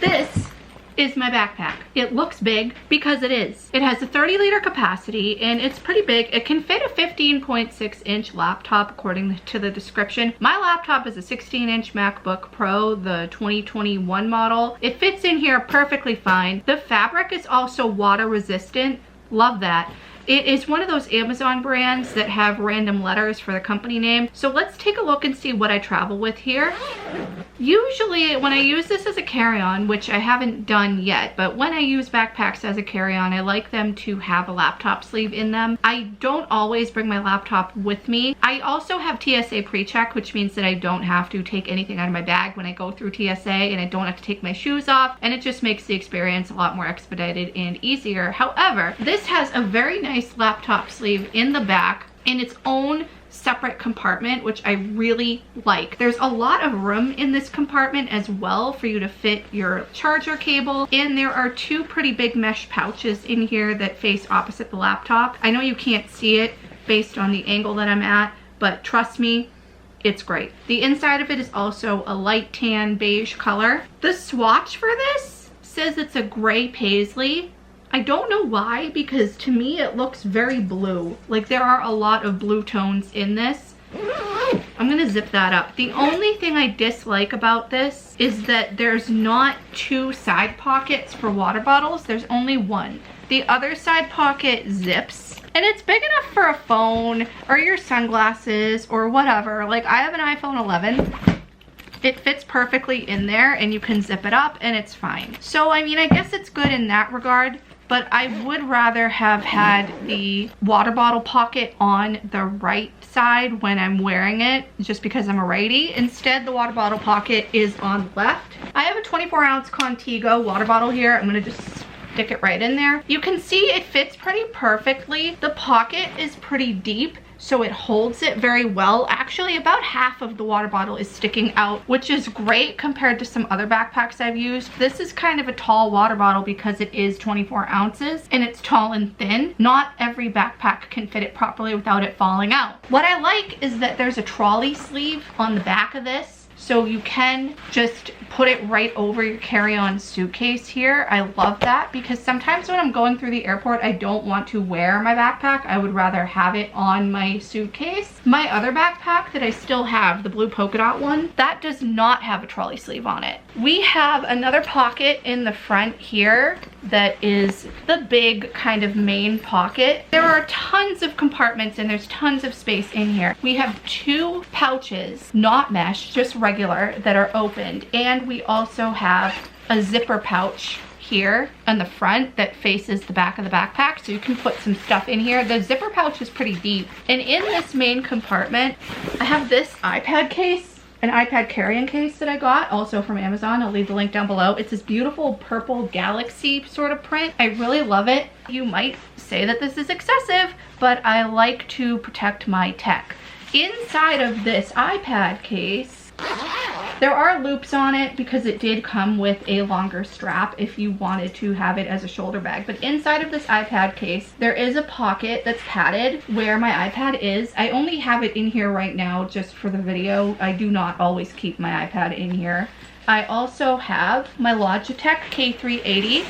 This is my backpack. It looks big because it is. It has a 30-liter capacity and it's pretty big. It can fit a 15.6-inch laptop according to the description. My laptop is a 16-inch MacBook Pro, the 2021 model. It fits in here perfectly fine. The fabric is also water resistant. Love that. It is one of those Amazon brands that have random letters for the company name. So let's take a look and see what I travel with here. Usually when I use this as a carry-on, which I haven't done yet, but when I use backpacks as a carry-on, I like them to have a laptop sleeve in them. I don't always bring my laptop with me. I also have TSA pre-check, which means that I don't have to take anything out of my bag when I go through TSA, and I don't have to take my shoes off, and it just makes the experience a lot more expedited and easier. However, this has a very nice laptop sleeve in the back in its own separate compartment, which I really like. There's a lot of room in this compartment as well for you to fit your charger cable, and there are two pretty big mesh pouches in here that face opposite the laptop. I know you can't see it based on the angle that I'm at, but trust me, it's great. The inside of it is also a light tan beige color. The swatch for this says it's a gray paisley. I don't know why, because to me it looks very blue. Like there are a lot of blue tones in this. I'm gonna zip that up. The only thing I dislike about this is that there's not two side pockets for water bottles. There's only one. The other side pocket zips, and it's big enough for a phone or your sunglasses or whatever. Like I have an iPhone 11. It fits perfectly in there and you can zip it up and it's fine. So I mean, I guess it's good in that regard. But I would rather have had the water bottle pocket on the right side when I'm wearing it, just because I'm a righty. Instead, the water bottle pocket is on the left. I have a 24-ounce Contigo water bottle here. I'm gonna just stick it right in there. You can see it fits pretty perfectly. The pocket is pretty deep, so it holds it very well. Actually, about half of the water bottle is sticking out, which is great compared to some other backpacks I've used. This is kind of a tall water bottle because it is 24 ounces and it's tall and thin. Not every backpack can fit it properly without it falling out. What I like is that there's a trolley sleeve on the back of this, so you can just put it right over your carry-on suitcase here. I love that because sometimes when I'm going through the airport, I don't want to wear my backpack. I would rather have it on my suitcase. My other backpack that I still have, the blue polka dot one, that does not have a trolley sleeve on it. We have another pocket in the front here that is the big kind of main pocket. There are tons of compartments and there's tons of space in here. We have two pouches, not mesh, just regular, that are opened, and we also have a zipper pouch here on the front that faces the back of the backpack, so you can put some stuff in here. The zipper pouch is pretty deep, and in this main compartment I have this iPad case, an iPad carry-on case that I got also from Amazon. I'll leave the link down below. It's this beautiful purple galaxy sort of print. I really love it. You might say that this is excessive, but I like to protect my tech. Inside of this iPad case, there are loops on it because it did come with a longer strap if you wanted to have it as a shoulder bag. But inside of this iPad case, there is a pocket that's padded where my iPad is. I only have it in here right now just for the video. I do not always keep my iPad in here. I also have my Logitech K380,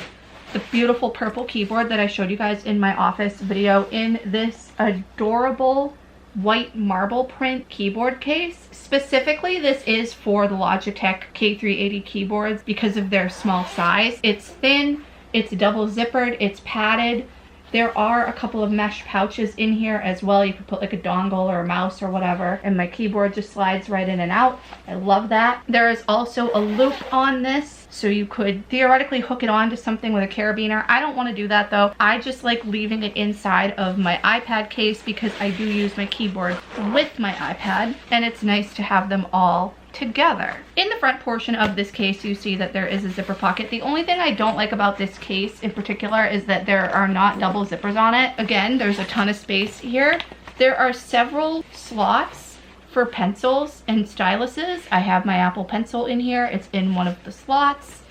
the beautiful purple keyboard that I showed you guys in my office video, in this adorable white marble print keyboard case. Specifically, this is for the Logitech K380 keyboards because of their small size. It's thin, it's double zippered, it's padded. There are a couple of mesh pouches in here as well. You could put like a dongle or a mouse or whatever, and my keyboard just slides right in and out. I love that. There is also a loop on this, so you could theoretically hook it on to something with a carabiner. I don't want to do that though. I just like leaving it inside of my iPad case because I do use my keyboard with my iPad, and it's nice to have them all together. In the front portion of this case, you see that there is a zipper pocket. The only thing I don't like about this case in particular is that there are not double zippers on it. Again, there's a ton of space here. There are several slots for pencils and styluses. I have my Apple Pencil in here. It's in one of the slots.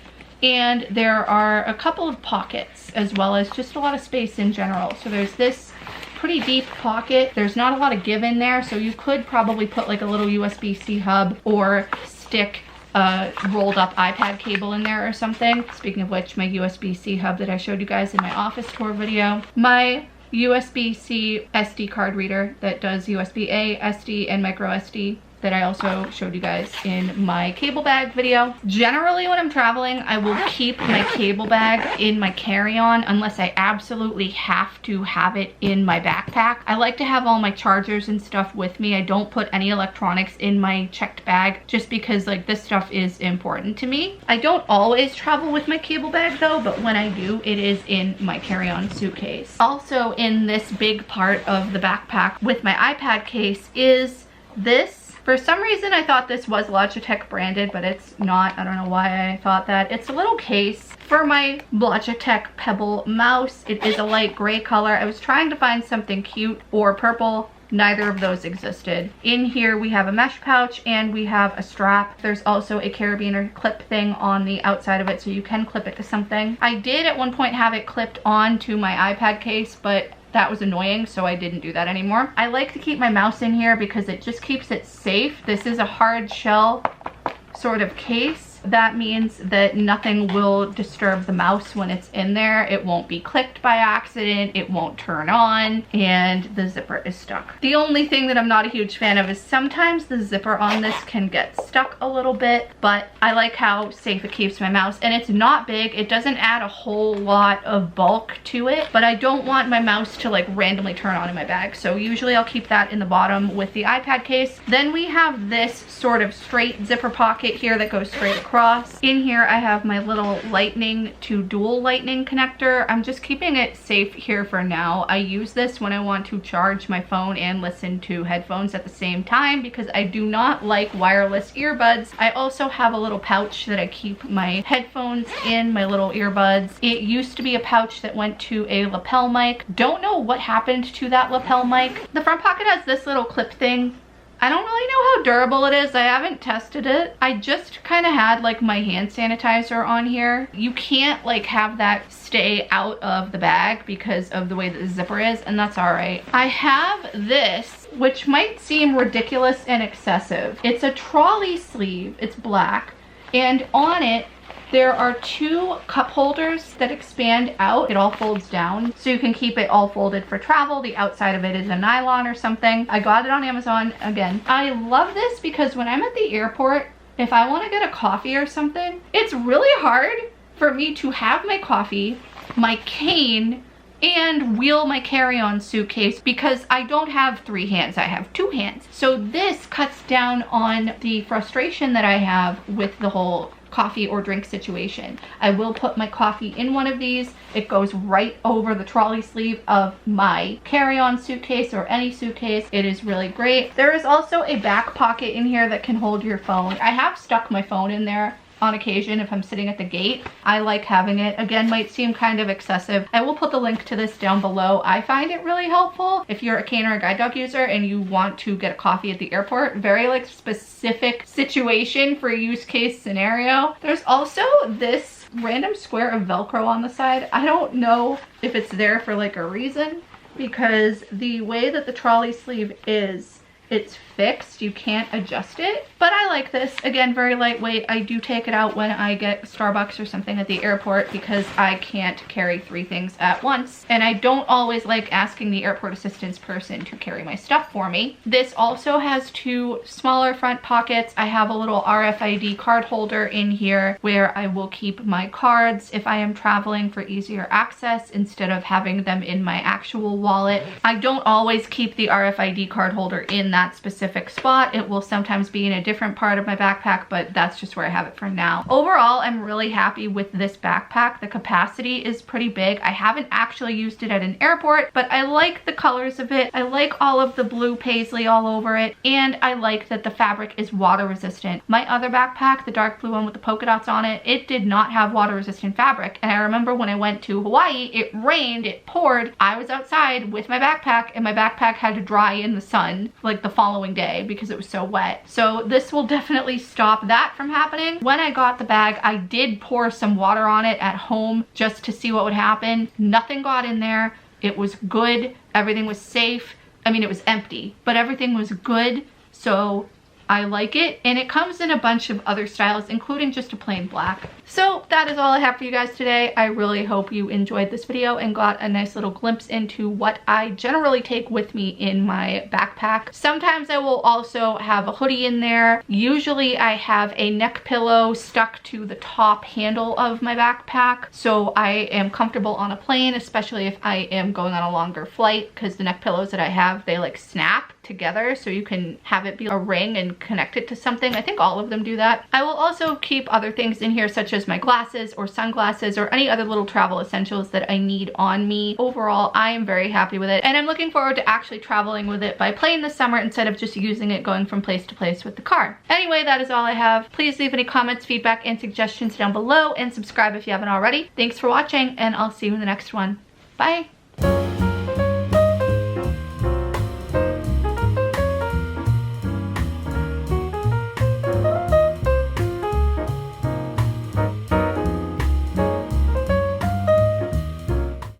And there are a couple of pockets as well as just a lot of space in general. So there's this pretty deep pocket. There's not a lot of give in there, so you could probably put like a little USB-C hub or stick a rolled up iPad cable in there or something. Speaking of which, my USB-C hub that I showed you guys in my office tour video. My USB-C SD card reader that does USB-A, SD, and micro SD that I also showed you guys in my cable bag video. Generally when I'm traveling, I will keep my cable bag in my carry-on unless I absolutely have to have it in my backpack. I like to have all my chargers and stuff with me. I don't put any electronics in my checked bag just because like this stuff is important to me. I don't always travel with my cable bag though, but when I do, it is in my carry-on suitcase. Also in this big part of the backpack with my iPad case is this. For some reason, I thought this was Logitech branded, but it's not. I don't know why I thought that. It's a little case for my Logitech Pebble mouse. It is a light gray color. I was trying to find something cute or purple. Neither of those existed. In here, we have a mesh pouch and we have a strap. There's also a carabiner clip thing on the outside of it, so you can clip it to something. I did at one point have it clipped onto my iPad case, but that was annoying, so I didn't do that anymore. I like to keep my mouse in here because it just keeps it safe. This is a hard shell sort of case. That means that nothing will disturb the mouse when it's in there. It won't be clicked by accident, it won't turn on, and the zipper is stuck. The only thing that I'm not a huge fan of is sometimes the zipper on this can get stuck a little bit, but I like how safe it keeps my mouse, and it's not big. It doesn't add a whole lot of bulk to it, but I don't want my mouse to like randomly turn on in my bag, so usually I'll keep that in the bottom with the iPad case. Then we have this sort of straight zipper pocket here that goes straight across. In here I have my little lightning to dual lightning connector. I'm just keeping it safe here for now. I use this when I want to charge my phone and listen to headphones at the same time because I do not like wireless earbuds. I also have a little pouch that I keep my headphones in, my little earbuds. It used to be a pouch that went to a lapel mic. Don't know what happened to that lapel mic. The front pocket has this little clip thing. I don't really know how durable it is. I haven't tested it. I just kind of had like my hand sanitizer on here. You can't like have that stay out of the bag because of the way that the zipper is, and that's all right. I have this, which might seem ridiculous and excessive. It's a trolley sleeve. It's black, and on it there are two cup holders that expand out. It all folds down, so you can keep it all folded for travel. The outside of it is a nylon or something. I got it on Amazon again. I love this because when I'm at the airport, if I want to get a coffee or something, it's really hard for me to have my coffee, my cane, and wheel my carry-on suitcase because I don't have 3 hands, I have 2 hands. So this cuts down on the frustration that I have with the whole coffee or drink situation. I will put my coffee in one of these. It goes right over the trolley sleeve of my carry-on suitcase or any suitcase. It is really great. There is also a back pocket in here that can hold your phone. I have stuck my phone in there on occasion if I'm sitting at the gate. I like having it. Again, might seem kind of excessive. I will put the link to this down below. I find it really helpful if you're a cane or a guide dog user and you want to get a coffee at the airport. Very like specific situation for a use case scenario. There's also this random square of Velcro on the side. I don't know if it's there for like a reason because the way that the trolley sleeve is, it's fixed, you can't adjust it. But I like this. Again, very lightweight. I do take it out when I get Starbucks or something at the airport because I can't carry 3 things at once. And I don't always like asking the airport assistance person to carry my stuff for me. This also has 2 smaller front pockets. I have a little RFID card holder in here where I will keep my cards if I am traveling for easier access instead of having them in my actual wallet. I don't always keep the RFID card holder in that specific spot. It will sometimes be in a different part of my backpack, but that's just where I have it for now. Overall, I'm really happy with this backpack. The capacity is pretty big. I haven't actually used it at an airport, but I like the colors of it. I like all of the blue paisley all over it, and I like that the fabric is water resistant. My other backpack, the dark blue one with the polka dots on it, it did not have water resistant fabric, and I remember when I went to Hawaii, it rained, it poured. I was outside with my backpack, and my backpack had to dry in the sun like the following day because it was so wet. So this will definitely stop that from happening. When I got the bag, I did pour some water on it at home just to see what would happen. Nothing got in there. It was good. Everything was safe. I mean, it was empty, but everything was good. So I like it, and it comes in a bunch of other styles, including just a plain black. So that is all I have for you guys today. I really hope you enjoyed this video and got a nice little glimpse into what I generally take with me in my backpack. Sometimes I will also have a hoodie in there. Usually I have a neck pillow stuck to the top handle of my backpack, so I am comfortable on a plane, especially if I am going on a longer flight, because the neck pillows that I have, they like snap together, so you can have it be a ring and connect it to something. I think all of them do that. I will also keep other things in here, such as my glasses or sunglasses or any other little travel essentials that I need on me. Overall, I am very happy with it, and I'm looking forward to actually traveling with it by plane this summer instead of just using it going from place to place with the car. Anyway, that is all I have. Please leave any comments, feedback, and suggestions down below, and subscribe if you haven't already. Thanks for watching, and I'll see you in the next one. Bye!